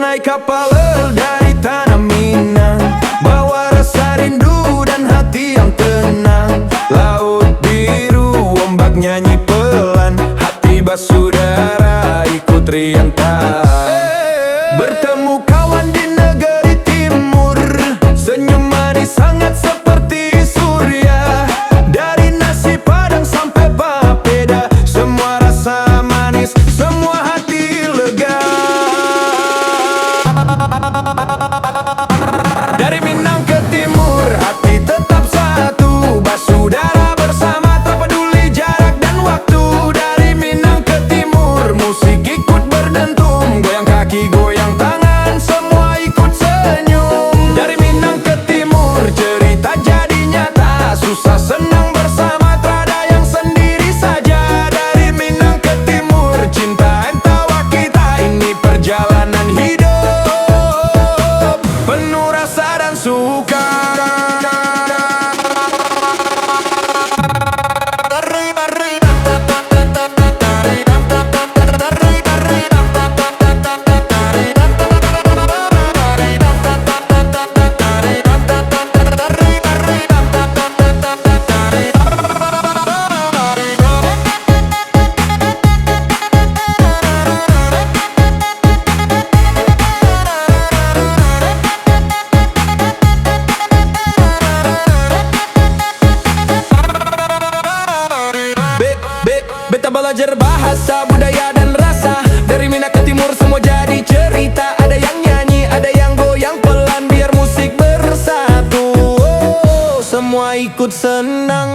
naik kapal dari tanah Minang, bawa rasa rindu dan hati yang tenang. Laut biru, ombak nyanyi pelan, hati basudara ikut riantan. Bertemu kawan di negeri timur, senyum manis hangat seperti surya. Dari nasi padang sampai papeda, semua rasa manis, semua hati lega. Dari Minang ke timur, hati tetap satu, basudara bersama, tak peduli jarak dan waktu. Dari Minang ke timur, musik ikut berdentum, goyang kaki, goyang tangan, semua ikut senyum. Dari Minang ke timur, cerita jadi nyata, susah senang bersama, terada yang sendiri saja. Dari Minang ke timur, cinta entawa kita, ini perjalanan hidup penuh rasa dan suka. Beta belajar bahasa, budaya dan rasa. Dari Minang ke timur semua jadi cerita. Ada yang nyanyi, ada yang goyang pelan, biar musik bersatu. Semua ikut senang.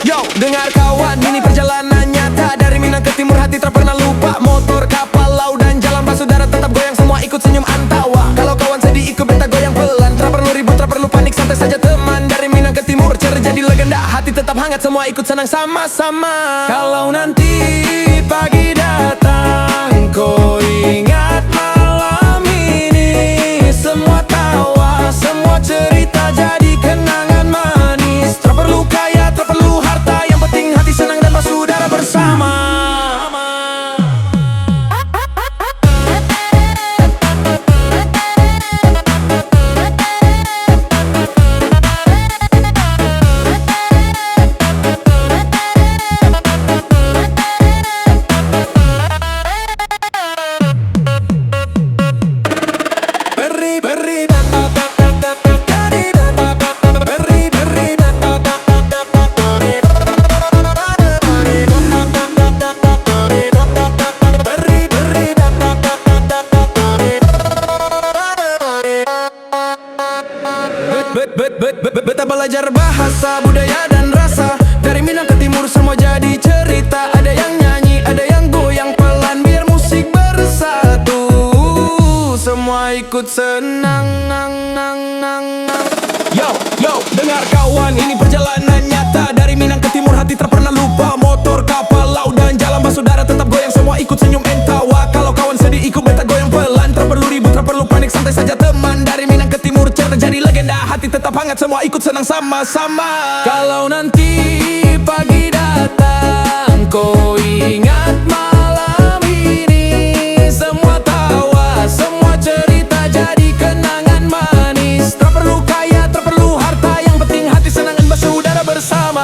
Yo, dengar kawan, ini perjalanan nyata. Dari Minang ke timur, hati tak pernah lupa. Motor, kapal, laut dan jalan basudara tetap goyang, semua ikut senyum antawa. Kalau kawan sedih ikut beta goyang pelan, tak perlu ribut, tak perlu panik, santai saja teman. Dari Minang ke timur, jadi legenda, hati tetap hangat, semua ikut senang sama-sama. Kalau nanti pagi datang, kau ingat malam ini, semua tawa, semua cerita jadi kenangan manis. Tak perlu kaya, tak perlu harta, yang penting hati senang dan basudara bersama. Beta belajar bahasa, budaya dan rasa. Dari Minang ke timur semua jadi cerita. Ada yang nyanyi, ada yang goyang pelan, biar musik bersatu, semua ikut senang. Yo, dengar kawan, ini perjalanan nyata. Dari Minang ke timur, hati tak pernah lupa. Motor, kapal, laut dan jalan basudara tetap goyang, semua ikut senyum entawa. Kalau kawan sedih ikut beta goyang pelan, tak perlu ribut, tak perlu panik, santai saja teman. Dari Minang ke timur, cerita jadi legenda, hati tetap hangat, semua ikut senang sama-sama. Kalau nanti pagi datang, kau ingat malam ini, semua tawa, semua cerita jadi kenangan manis. Tak perlu kaya, tak perlu harta, yang penting hati senang dan basudara bersama.